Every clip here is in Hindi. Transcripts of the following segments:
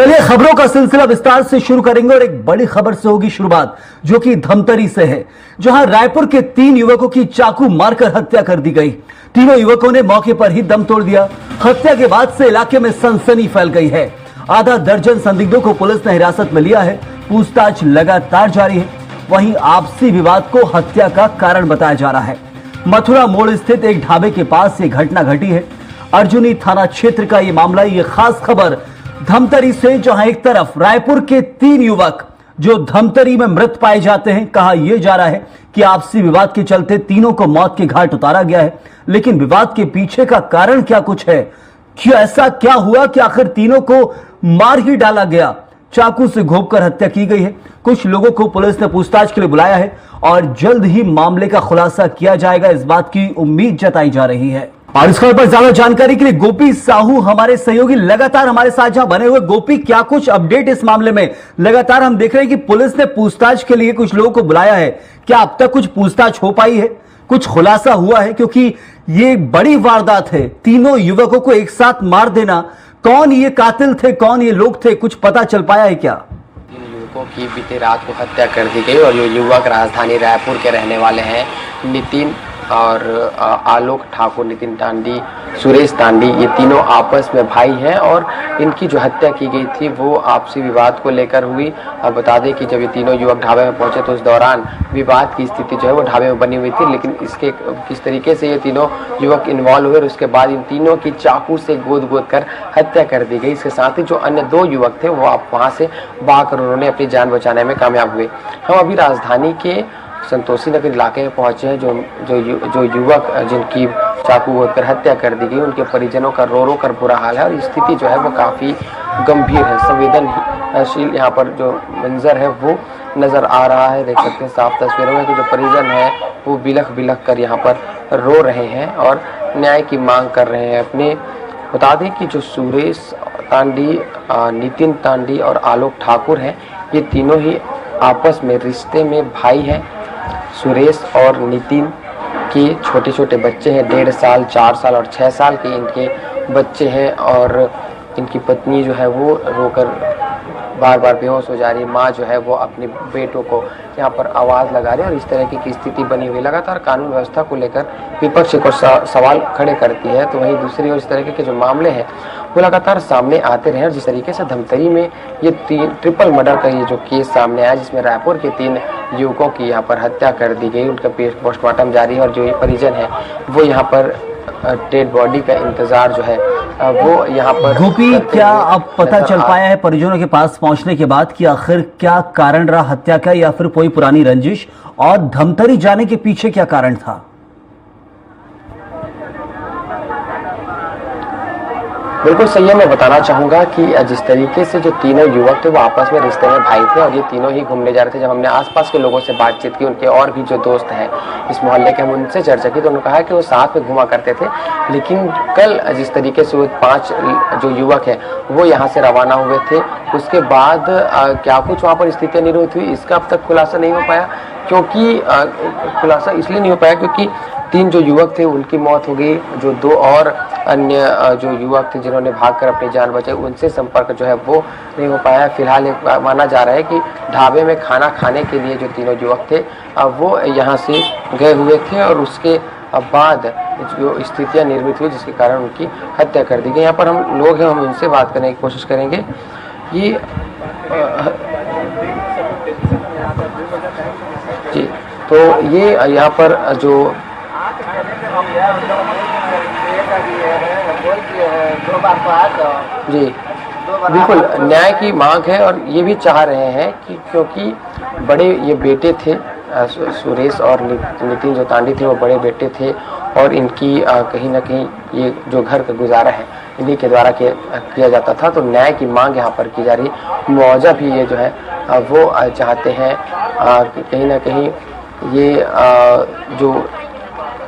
चलिए खबरों का सिलसिला विस्तार से शुरू करेंगे और एक बड़ी खबर से होगी शुरुआत, जो कि धमतरी से है, जहां रायपुर के 3 युवकों की चाकू मारकर हत्या कर दी गई। तीनों युवकों ने मौके पर ही दम तोड़ दिया। हत्या के बाद से इलाके में सनसनी फैल गई है। आधा दर्जन संदिग्धों को पुलिस ने हिरासत में लिया है। पूछताछ लगातार जारी है। वहीं आपसी विवाद को हत्या का कारण बताया जा रहा है। मथुरा मोड़ स्थित एक ढाबे के पास ये घटना घटी है। अर्जुनी थाना क्षेत्र का ये मामला। ये खास खबर धमतरी से, जहां एक तरफ रायपुर के 3 युवक जो धमतरी में मृत पाए जाते हैं, कहा यह जा रहा है कि आपसी विवाद के चलते तीनों को मौत के घाट उतारा गया है। लेकिन विवाद के पीछे का कारण क्या कुछ है? क्या ऐसा क्या हुआ कि आखिर तीनों को मार ही डाला गया? चाकू से घोंपकर हत्या की गई है। कुछ लोगों को पुलिस ने पूछताछ के लिए बुलाया है और जल्द ही मामले का खुलासा किया जाएगा, इस बात की उम्मीद जताई जा रही है। और इस खबर पर ज्यादा जानकारी के लिए गोपी साहू हमारे सहयोगी लगातार हमारे साथ जहां बने हुए। गोपी, क्या कुछ अपडेट इस मामले में? लगातार हम देख रहे हैं कि पुलिस ने पूछताछ के लिए कुछ लोगों को बुलाया है। क्या अब तक कुछ पूछताछ हो पाई है? कुछ खुलासा हुआ है? क्योंकि ये बड़ी वारदात है, तीनों युवकों को एक साथ मार देना। कौन ये कातिल थे, कौन ये लोग थे, कुछ पता चल पाया है क्या? इन युवकों की बीते रात को हत्या कर दी गई और ये युवक राजधानी रायपुर के रहने वाले हैं। नितिन और आलोक ठाकुर, नितिन तांडी, सुरेश तांडी, ये तीनों आपस में भाई हैं और इनकी जो हत्या की गई थी वो आपसी विवाद को लेकर हुई। अब बता दें कि जब ये तीनों युवक ढाबे में पहुंचे तो उस दौरान विवाद की स्थिति जो है वो ढाबे में बनी हुई थी। लेकिन इसके किस तरीके से ये तीनों युवक इन्वॉल्व हुए और उसके बाद इन तीनों की चाकू से गोद कर हत्या कर दी गई। इसके साथ ही जो अन्य 2 युवक थे वो आप वहाँ से भागकर उन्होंने अपनी जान बचाने में कामयाब हुए। हम अभी राजधानी के संतोषी नगर इलाके में पहुंचे हैं। जो युवक जिनकी चाकू गोदकर हत्या कर दी गई, उनके परिजनों का रो कर बुरा हाल है और स्थिति जो है वो काफ़ी गंभीर है। संवेदनशील यहाँ पर जो मंजर है वो नज़र आ रहा है। देख सकते हैं साफ तस्वीरों में कि जो परिजन है वो बिलख कर यहाँ पर रो रहे हैं और न्याय की मांग कर रहे हैं अपने। बता दें कि जो सुरेश तांडी, नितिन तांडी और आलोक ठाकुर हैं, ये तीनों ही आपस में रिश्ते में भाई हैं। सुरेश और नितिन के छोटे छोटे बच्चे हैं, 1.5 साल, 4 साल और 6 साल के इनके बच्चे हैं और इनकी पत्नी जो है वो रोकर बार बेहोश हो जा रही है। माँ जो है वो अपने बेटों को यहाँ पर आवाज़ लगा रही है और इस तरह की स्थिति बनी हुई। लगातार कानून व्यवस्था को लेकर विपक्ष को सवाल खड़े करती है, तो वहीं दूसरी ओर इस तरह के जो मामले हैं वो लगातार सामने आते रहे। और जिस तरीके से धमतरी में ये ट्रिपल मर्डर का ये जो केस सामने आया, जिसमें रायपुर के 3 युवकों की यहाँ पर हत्या कर दी गई, उनका पोस्टमार्टम जारी है और जो ये परिजन है वो यहाँ पर डेड बॉडी का इंतजार जो है वो यहाँ पर। गोपी, क्या अब पता चल पाया है परिजनों के पास पहुंचने के बाद कि आखिर क्या कारण रहा हत्या का, या फिर कोई पुरानी रंजिश? और धमतरी जाने के पीछे क्या कारण था? बिल्कुल सही है। मैं बताना चाहूँगा कि जिस तरीके से जो तीनों युवक थे वो आपस में रिश्ते में भाई थे और ये तीनों ही घूमने जा रहे थे। जब हमने आसपास के लोगों से बातचीत की, उनके और भी जो दोस्त हैं इस मोहल्ले के, हम उनसे चर्चा की तो उन्होंने कहा कि वो साथ में घूमा करते थे। लेकिन कल जिस तरीके से वो 5 जो युवक हैं वो यहाँ से रवाना हुए थे, उसके बाद क्या कुछ वहाँ पर स्थितियाँ निर्मित हुई, इसका अब तक खुलासा नहीं हो पाया। क्योंकि खुलासा इसलिए नहीं हो पाया क्योंकि 3 जो युवक थे उनकी मौत हो गई। जो 2 और अन्य जो युवक थे जिन्होंने भागकर अपनी जान बचाई, उनसे संपर्क जो है वो नहीं हो पाया। फिलहाल माना जा रहा है कि ढाबे में खाना खाने के लिए जो तीनों युवक थे वो यहाँ से गए हुए थे और उसके बाद जो स्थितियाँ निर्मित हुई जिसके कारण उनकी हत्या कर दी गई। यहाँ पर हम लोग हैं, हम उनसे बात करने की कोशिश करेंगे। ये जी, तो ये यहाँ पर जो जी बिल्कुल न्याय की मांग है और ये भी चाह रहे हैं कि क्योंकि बड़े ये बेटे थे, सुरेश और नितिन जो तांडी थे वो बड़े बेटे थे और इनकी कहीं ना कहीं ये जो घर का गुजारा है इन्हीं के द्वारा किया जाता था। तो न्याय की मांग यहाँ पर की जा रही है। मुआवजा भी ये जो है वो चाहते हैं कि कहीं ना कहीं ये जो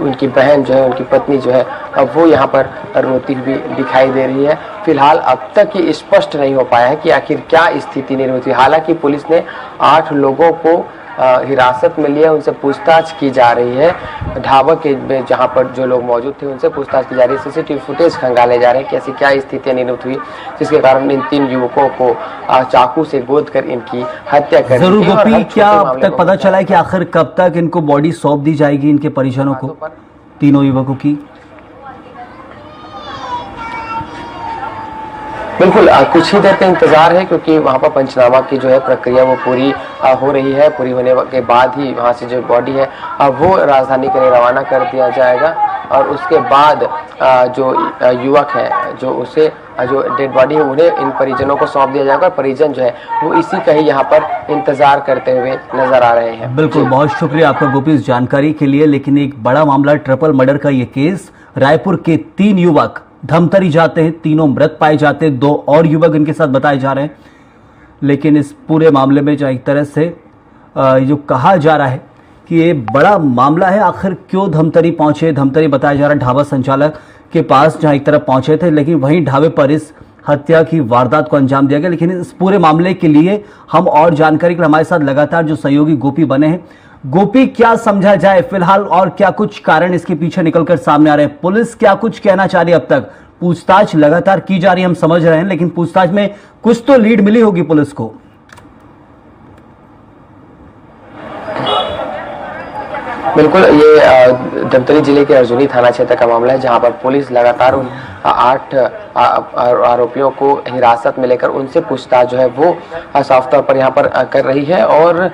उनकी बहन जो है, उनकी पत्नी जो है, अब वो यहाँ पर रोती हुई दिखाई दे रही है। फिलहाल अब तक ये स्पष्ट नहीं हो पाया है कि आखिर क्या स्थिति निर्मित हुई। हालांकि पुलिस ने 8 लोगों को हिरासत में लिया, उनसे पूछताछ की जा रही है। ढाबा के में जहां पर जो लोग मौजूद थे उनसे पूछताछ की जा रही है। सीसीटीवी फुटेज खंगाले जा रहे हैं कि ऐसी क्या स्थितियां निर्मित हुई जिसके कारण इन 3 युवकों को चाकू से गोद कर इनकी हत्या कर दी। जरूर गोपी, क्या अब तक पता चला है कि आखिर कब तक इनको बॉडी सौंप दी जाएगी इनके परिजनों को, तीनों युवकों की? बिल्कुल कुछ ही देर का इंतजार है, क्योंकि वहां पर पंचनामा की जो है प्रक्रिया वो पूरी हो रही है। पूरी होने के बाद ही वहां से जो बॉडी है वो राजधानी के लिए रवाना कर दिया जाएगा और उसके बाद जो युवक है जो डेड बॉडी है उन्हें इन परिजनों को सौंप दिया जाएगा और परिजन जो है वो इसी का ही यहाँ पर इंतजार करते हुए नजर आ रहे हैं। बिल्कुल, बहुत शुक्रिया आपका गोपी इस जानकारी के लिए। लेकिन एक बड़ा मामला, ट्रिपल मर्डर का ये केस, रायपुर के 3 युवक धमतरी जाते हैं, तीनों मृत पाए जाते हैं, 2 और युवक इनके साथ बताए जा रहे हैं। लेकिन इस पूरे मामले में जो एक तरह से जो कहा जा रहा है कि ये बड़ा मामला है, आखिर क्यों धमतरी पहुंचे। धमतरी बताया जा रहा है ढाबा संचालक के पास, जहां एक तरफ पहुंचे थे, लेकिन वहीं ढाबे पर इस हत्या की वारदात को अंजाम दिया गया। लेकिन इस पूरे मामले के लिए हम और जानकारी के लिए हमारे साथ लगातार जो सहयोगी गोपी बने हैं। गोपी, क्या समझा जाए फिलहाल और क्या कुछ कारण इसके पीछे निकलकर सामने आ रहे हैं? पुलिस क्या कुछ कहना चाह रही है? अब तक पूछताछ लगातार की जा रही है, हम समझ रहे हैं, लेकिन पूछताछ में कुछ तो लीड मिली होगी पुलिस को। बिल्कुल, ये धमतरी जिले के अर्जुनी थाना क्षेत्र का मामला है, जहां पर पुलिस लगातार उन 8 आरोपियों को हिरासत में लेकर उनसे पूछताछ जो है वो साफ तौर पर यहां पर कर रही है। और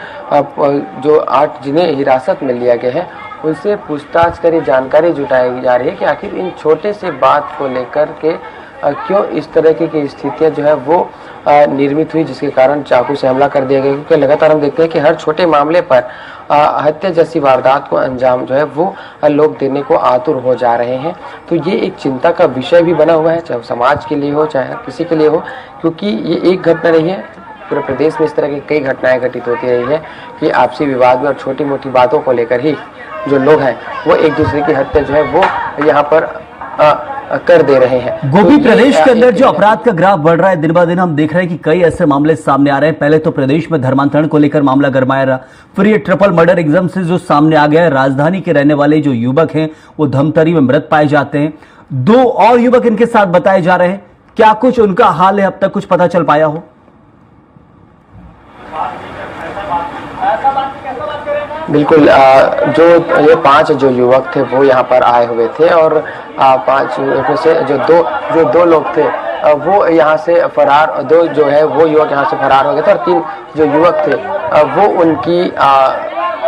जो 8 जिन्हें हिरासत में लिया गया है उनसे पूछताछ कर जानकारी जुटाई जा रही है कि आखिर इन छोटे से बात को लेकर के क्यों इस तरह की स्थितियां जो है वो निर्मित हुई, जिसके कारण चाकू से हमला कर दिया गया। क्योंकि लगातार हम देखते हैं कि हर छोटे मामले पर हत्या जैसी वारदात को अंजाम जो है वो लोग देने को आतुर हो जा रहे हैं। तो ये एक चिंता का विषय भी बना हुआ है, चाहे समाज के लिए हो चाहे किसी के लिए हो, क्योंकि ये एक घटना नहीं है। पूरे प्रदेश में इस तरह की कई घटनाएं घटित होती रही है कि आपसी विवाद में और छोटी मोटी बातों को लेकर ही जो लोग हैं वो एक दूसरे की हत्या जो है वो यहाँ पर कर दे रहे हैं। गोपी, प्रदेश के अंदर जो अपराध का ग्राफ बढ़ रहा है दिन ब दिन, हम देख रहे हैं कि कई ऐसे मामले सामने आ रहे हैं। पहले तो प्रदेश में धर्मांतरण को लेकर मामला गरमाया रहा, फिर ये ट्रिपल मर्डर एकदम से जो सामने आ गया है। राजधानी के रहने वाले जो युवक हैं वो धमतरी में मृत पाए जाते हैं, 2 और युवक इनके साथ बताए जा रहे हैं। क्या कुछ उनका हाल है, अब तक कुछ पता चल पाया हो? बिल्कुल, जो ये 5 जो युवक थे वो यहाँ पर आए हुए थे और 5 में से जो दो लोग थे वो यहाँ से फरार, 2 जो है वो युवक यहाँ से फरार हो गए थे और 3 जो युवक थे वो उनकी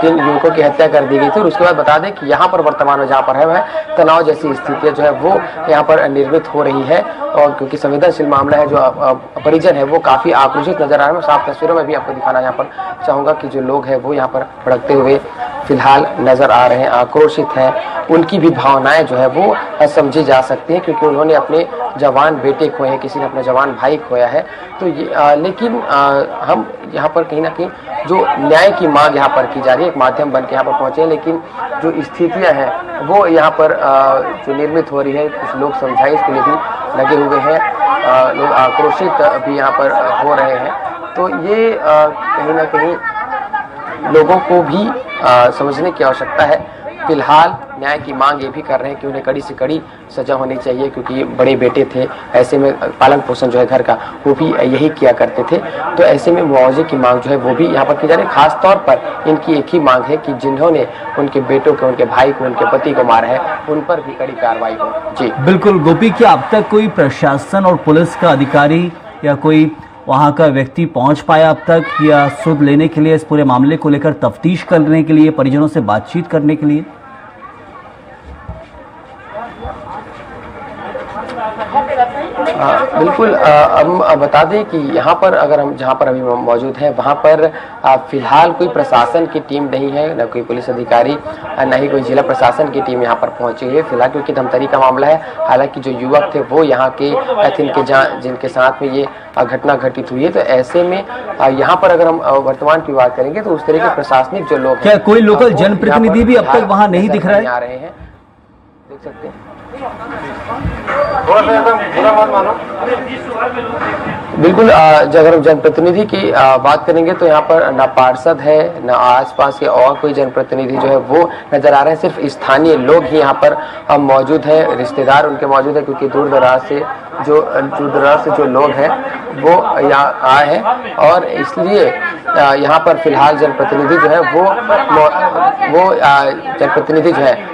3 युवकों की हत्या कर दी गई थी। और उसके बाद बता दें कि यहाँ पर वर्तमान में जहाँ पर है वह तनाव जैसी स्थितियाँ जो है वो यहाँ पर निर्मित हो रही है। और क्योंकि संवेदनशील मामला है, जो परिजन है वो काफी आक्रोशित नजर आ रहे हैं। साफ तस्वीरों में भी आपको दिखाना यहाँ पर चाहूंगा कि जो लोग हैं वो यहाँ पर भड़कते हुए फिलहाल नजर आ रहे हैं, आक्रोशित हैं। उनकी भी भावनाएं जो है वो समझी जा सकती हैं, क्योंकि उन्होंने अपने जवान बेटे खोए हैं, किसी ने अपना जवान भाई खोया है। तो ये लेकिन हम यहाँ पर कहीं ना कहीं जो न्याय की मांग यहाँ पर की जा रही है, एक माध्यम बन के यहाँ पर पहुंचे हैं। लेकिन जो स्थितियां हैं वो यहाँ पर जो निर्मित हो रही है, कुछ लोग समझाइश के लिए भी लगे हुए हैं, लोग आक्रोशित भी यहाँ पर हो रहे हैं। तो ये कहीं ना कहीं लोगों को भी समझने की आवश्यकता है। फिलहाल न्याय की मांग ये भी कर रहे हैं कि उन्हें कड़ी से कड़ी सजा होनी चाहिए, क्योंकि ये बड़े बेटे थे, ऐसे में पालन पोषण जो है घर का वो भी यही किया करते थे। तो ऐसे में मुआवजे की मांग जो है वो भी यहाँ पर की जा रही है। खास तौर पर इनकी एक ही मांग है कि जिन्होंने उनके बेटों को, उनके भाई को, उनके पति को मारा है, उन पर भी कड़ी कार्रवाई हो। जी बिल्कुल गोपी, क्या अब तक कोई प्रशासन और पुलिस का अधिकारी या कोई वहां का व्यक्ति पहुंच पाया अब तक, या सुध लेने के लिए, इस पूरे मामले को लेकर तफ्तीश करने के लिए, परिजनों से बातचीत करने के लिए? बिल्कुल, हम बता दें कि यहाँ पर अगर हम जहाँ पर अभी मौजूद हैं वहाँ पर फिलहाल कोई प्रशासन की टीम नहीं है, न कोई पुलिस अधिकारी, न ही कोई जिला प्रशासन की टीम यहाँ पर पहुंची है फिलहाल, क्योंकि धमतरी का मामला है। हालांकि जो युवक थे वो यहाँ के जिनके साथ में ये घटना घटित हुई है। तो ऐसे में यहाँ पर अगर हम वर्तमान की बात करेंगे तो उस तरह के प्रशासनिक जो लोग, क्या कोई लोकल जनप्रतिनिधि भी अब तक वहाँ नहीं दिख रहा है? आ रहे हैं, देख सकते हैं। बिल्कुल, अगर हम जनप्रतिनिधि की बात करेंगे तो यहाँ पर न पार्षद है, न आसपास के और कोई जनप्रतिनिधि जो है वो नजर आ रहे हैं। सिर्फ स्थानीय लोग ही यहाँ पर मौजूद है, रिश्तेदार उनके मौजूद है, क्योंकि दूर दराज से जो लोग हैं वो यहाँ आए हैं और इसलिए यहाँ पर फिलहाल जनप्रतिनिधि जो है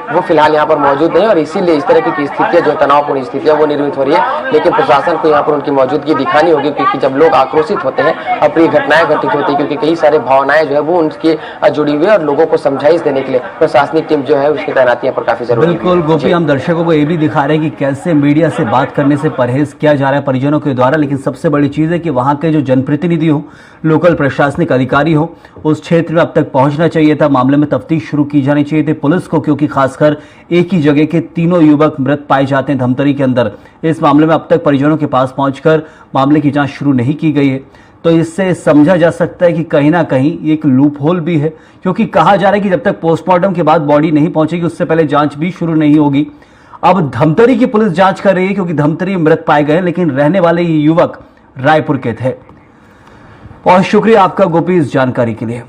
वो फिलहाल यहाँ पर मौजूद नहीं, और इसीलिए इस तरह की स्थितियाँ जो तनावपूर्ण स्थितियाँ वो निर्मित हो रही है। लेकिन प्रशासन को यहाँ पर उनकी मौजूदगी दिखानी होगी, क्योंकि जब लोग आक्रोशित होते हैं, अप्रिय घटनाएं घटित होती है, क्योंकि कई सारे भावनाएं जो है वो उनके जुड़ी हुई है, और लोगों को समझाइश देने के लिए प्रशासनिक टीम जो है उसकी तैनाती यहाँ पर काफी जरूरी है। बिल्कुल गोपी, हम दर्शकों को ये भी दिखा रहे हैं कि कैसे मीडिया से बात करने से परहेज किया जा रहा है परिजनों के द्वारा, लेकिन सबसे बड़ी चीज है कि वहां के जो जनप्रतिनिधि हो, लोकल प्रशासनिक अधिकारी हो, उस क्षेत्र में अब तक पहुंचना चाहिए था, मामले में तफ्तीश शुरू की जानी चाहिए थी पुलिस को, क्योंकि खासकर एक ही जगह के तीनों युवक मृत पाए जाते हैं धमतरी के अंदर। इस मामले में अब तक परिजनों के पास पहुंचकर मामले की जांच शुरू नहीं की गई है, तो इससे समझा जा सकता है कि कहीं ना कहीं एक लूप होल भी है, क्योंकि कहा जा रहा है कि जब तक पोस्टमार्टम के बाद बॉडी नहीं पहुंचेगी उससे पहले जांच भी शुरू नहीं होगी। अब धमतरी की पुलिस जांच कर रही है, क्योंकि धमतरी में मृत पाए गए, लेकिन रहने वाले ये युवक रायपुर के थे। बहुत शुक्रिया आपका गोपी इस जानकारी के लिए।